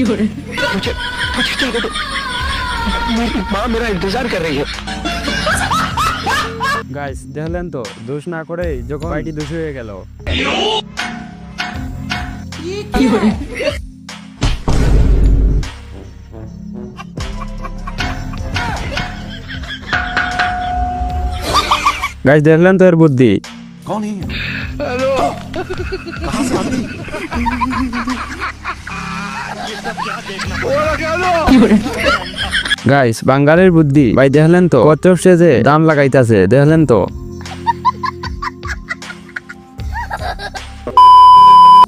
मुझे मुझे चाहिए तो मेरी माँ मेरा इंतजार कर रही है। গাইস দেখলেন তো, দোষ না করে যখন বাইটি দোষ হয়ে গেল। গাইস দেখলেন তো এর বুদ্ধি। कौन है? हेलो, গাইস বাঙালির বুদ্ধি ভাই দেখলেন তো, কচ্ছপ সেজে দাম লাগাইতাছে দেখলেন তো।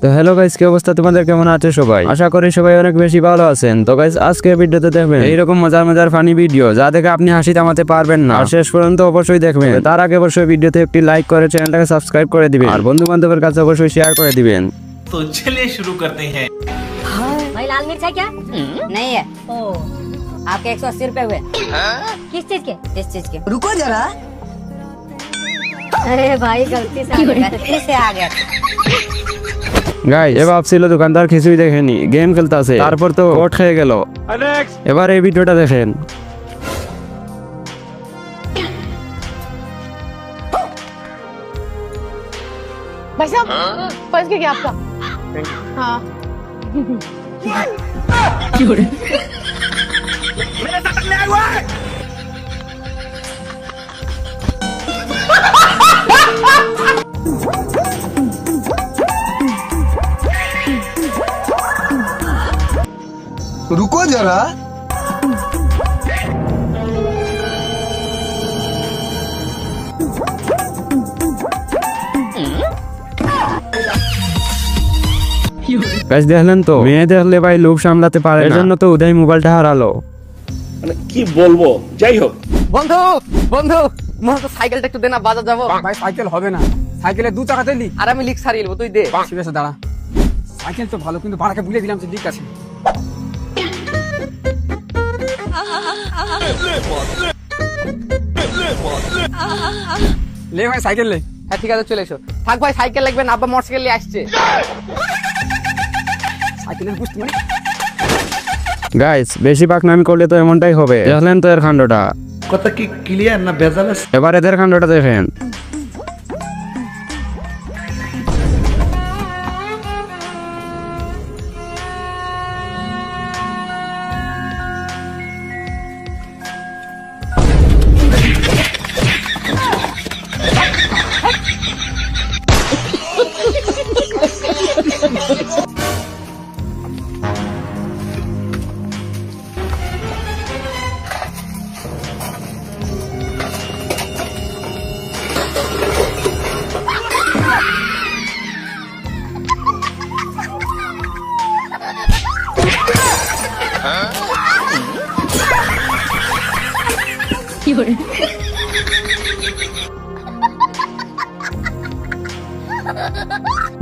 তো হ্যালো গাইস, কি অবস্থা তোমাদের, কেমন আছে সবাই? আশা করি সবাই অনেক বেশি ভালো আছেন। তো গাইস আজকের ভিডিওতে দেখবেন এইরকম মজার মজার ফানি ভিডিও যা দেখে আপনি হাসি থামাতে পারবেন না। আর শেষ পর্যন্ত অবশ্যই দেখবেন। তার আগে অবশ্যই ভিডিওতে একটি লাইক করে চ্যানেলটাকে সাবস্ক্রাইব করে দিবেন আর বন্ধু বান্ধবের কাছে অবশ্যই শেয়ার করে দিবেন। तो चलिए शुरू करते हैं। भाई लाल मिर्च है क्या? नहीं है। ओ, आपके 180 रुपए हुए। किस चीज के? इस चीज के। रुको जरा। अरे भाई गलती से आ गया। গাইস এ ভাবছিল দোকানদার কিছুই দেখেনি, গেম খেলতেছে, তারপর তো কোট খেয়ে গেল। এবার এই ভিডিওটা দেখেন। भाई साहब पर्स क्या आपका? हाँ रुको जरा। গাইস দেখলেন তো, মেয়ে দেখলে ভাই লোভ সামলাতে পারে না, এজন্য তো উদয় মোবাইলটা হারালো। কি বলবো, যাই হোক। বন্ধু বন্ধু মোর তো সাইকেলটা একটু দে না, বাজার যাবো। ভাই সাইকেল হবে না, সাইকেলে দু চাকা তেলি আর আমি লিক সারিয়ে নেবো, তুই দে। ঠিক আছে দাঁড়া, সাইকেল তো ভালো কিন্তু ভাড়াকে বুঝিয়ে দিলাম যে লিক আছে। লে ভাই সাইকেল লে। হ্যাঁ ঠিক আছে চলে এসো। থাক ভাই সাইকেল লাগবে না, আব্বা মোটরসাইকেল নিয়ে আসছে। সাইকেলের বুঝতে মানে গাইস বেশি পাকনামি করলে তো এমনটাই হবে। দেখলেন তো এর কাণ্ডটা। কথা কি ক্লিয়ার না ভেজাল আছে? এবার এদের কাণ্ডটা দেখেন।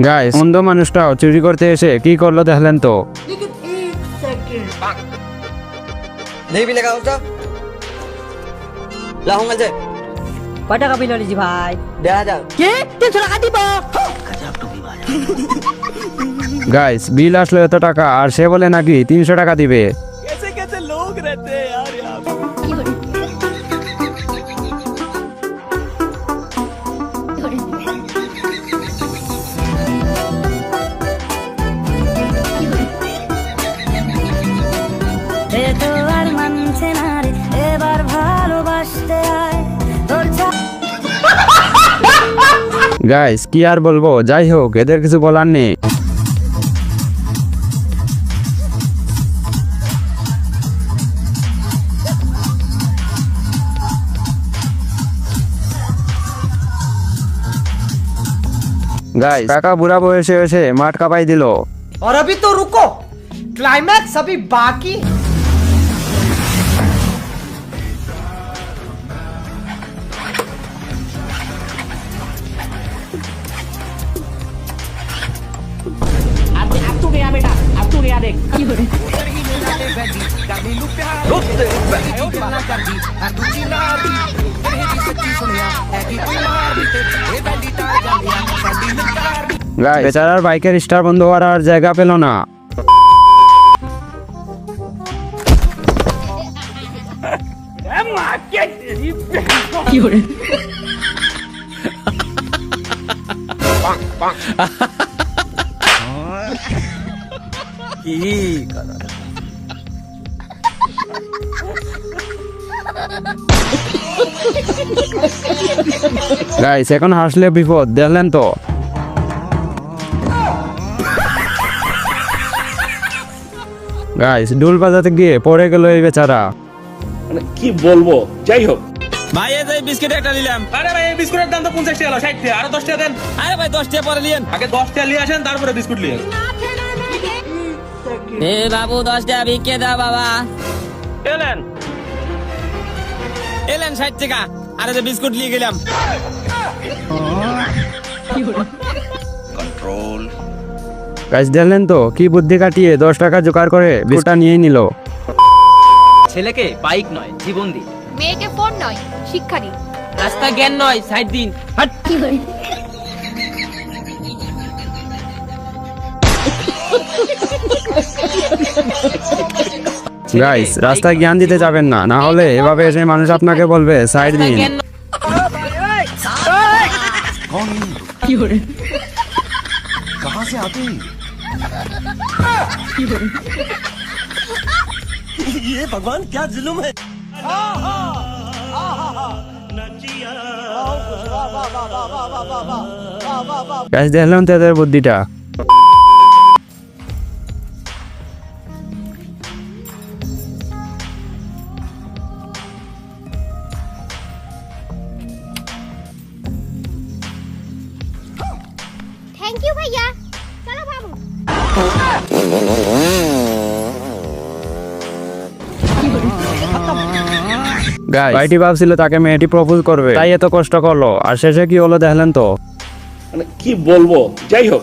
গাইস অন্ধ মানুষটাও চুরি করতে এসে কি করলো দেখলেন তো। नहीं मिलेगा उसका लाऊंगा जे। কয় টাকা বিল হলিছি ভাই? 1000 কি? 300 টাকা দিব? গাইস বিল আসলো এত টাকা আর সে বলে নাকি 300 টাকা দিবে। গাইস কি আর বলবো, যাই হোক এদের কিছু বলার নেই। गाइस काका बुरा बयसे এসে মাঠ কাঁপাই দিল। और अभी तो रुको, क्लाइमैक्स अभी बाकी। अब तू गया बेटा, अब तू गया देख। গাইস বেচারার বাইকের স্টার বন্ধ হওয়ার আর জায়গা পেল না। গাইস এখন হাসলে বিপদ, দেখলেন তো। গাইস ডুল বাজাতে গিয়ে পড়ে গেল এই বেচারা। মানে কি বলবো, যাই হোক। ভাই এই যে বিস্কিট একটা নিলাম। আরে ভাই এই বিস্কুটের দাম তো 50 টাকা 60 টাকা, আরো 10 টাকা দেন। আরে ভাই 10 টাকা পরে নিয়েন। আগে 10 টাকা নিয়ে আসেন, তারপরে বিস্কুট নিয়ে। এ বাবু 10 টাকা ভিক্ষে দাও বাবা। এলেন এলেন 60 টাকা, আরে যে বিস্কুট নিয়ে গেলাম। গাইস দেখলেন তো কি বুদ্ধি কাটিয়ে 10 টাকা জোগাড় করে বিস্কুটটা নিয়ে নিল। ছেলেকে বাইক নয় জীবন দিন, মেয়েকে ফোন নয় শিক্ষা দিন। রাস্তা জ্ঞান নয় 60 দিন। গাইস রাস্তায় জ্ঞান দিতে যাবেন না, না হলে এভাবে এসে মানুষ আপনাকে বলবে সাইড দিন। গাইস দেখলাম তো এদের বুদ্ধিটা। थैंक यू भैया, चलो बाबू। গাইস ভাইটি ভাবছিল তাকে মেয়েটি প্রপোজ করবে, তাই এত কষ্ট করলো, আর শেষে কি হলো দেখলেন তো। মানে কি বলবো, যাই হোক।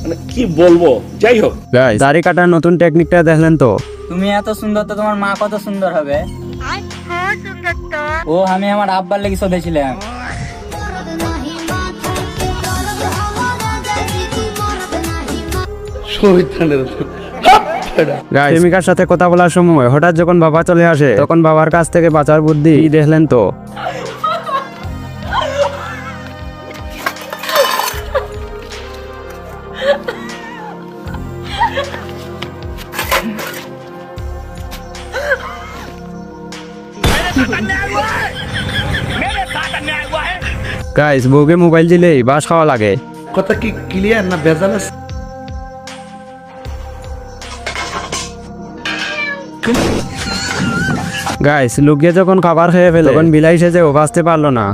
মানে কি বলবো, যাই হোক। গাইস দাড়ি কাটার নতুন টেকনিকটা দেখলেন তো। তুমি এত সুন্দর তো তোমার মা কত সুন্দর হবে। ও আমি আমার আব্বার লেগে শোধেছিলাম। গাইস প্রেমিকার সাথে কথা বলার সময় হঠাৎ যখন বাবা চলে আসে, তখন বাবার কাছ থেকে বাঁচার বুদ্ধি কি দেখলেন তো। গাইস বউকে মোবাইল দিলেই বাস খাওয়া লাগে। কথা কি ক্লিয়ার না ভেজাল আছে? গাইস লুকিয়ে যখন খাবার খেয়ে ফেলে, তখন বিলাই সেজে ও বাঁচতে পারলো না।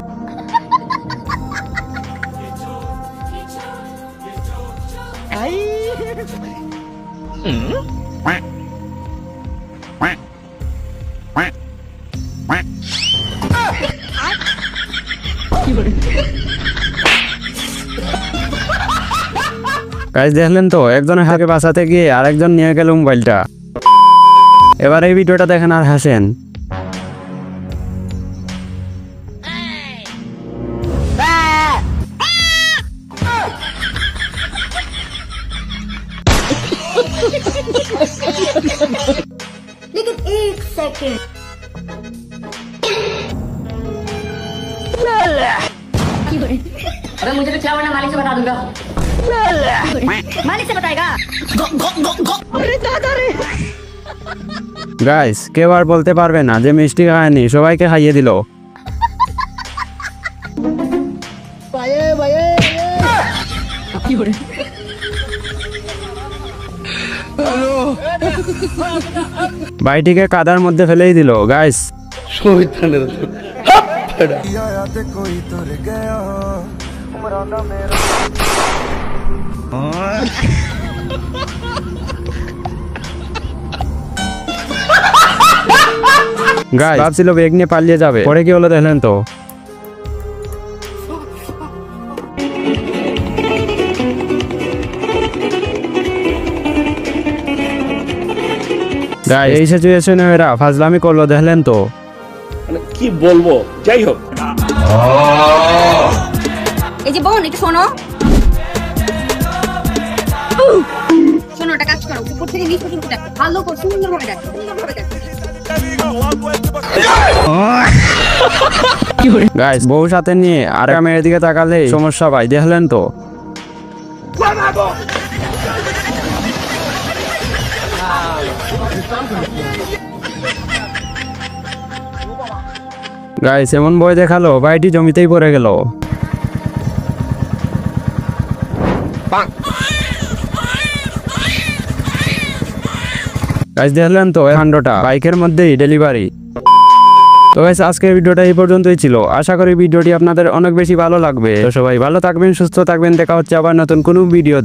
গাইস দেখলেন তো একজনের হাতে বাঁচাতে গিয়ে আরেকজন নিয়ে গেল মোবাইলটা। এবার এই ভিডিওটা দেখেন আর হাসেন। लेकिन एक सेकंड अबे मुझे तो क्या करना, मालिक से बता दूंगा। मालिक से बताएगा। গাইস কেউ আর বলতে পারবে না যে মিষ্টি খায়নি, সবাইকে খাইয়ে দিল। বাইটিকে কাদার মধ্যে ফেলেই দিল। গাইস গাইস ভাবছিল বেগ নিয়ে পালিয়ে যাবে, পরে কি হলো দেখলেন তো। গাইস এই সিচুয়েশনে এরা ফাজলামি করলো দেখলেন তো। মানে কি বলবো, যাই হোক। এই যে বোন একটু শোনো শোনো, একটা কাজ করো, উপর থেকে নিচ পর্যন্ত দেখো, ভালো করে সুন্দরভাবে দেখো, সুন্দরভাবে দেখো। গাইস বউ সাথে নিয়ে আর মেয়ের দিকে তাকালে সমস্যা ভাই, দেখলেন তো। গাইস এমন বই দেখালো ভাইটি জমিতেই পড়ে গেল। গাইস দেখলেন তো কাণ্ডটা, বাইকের মধ্যেই ডেলিভারি। তো গাইস আজকের ভিডিওটা এই পর্যন্তই ছিল। আশা করি ভিডিওটি আপনাদের অনেক বেশি ভালো লাগবে। তো সবাই ভালো থাকবেন, সুস্থ থাকবেন, দেখা হচ্ছে আবার নতুন কোনো ভিডিওতে।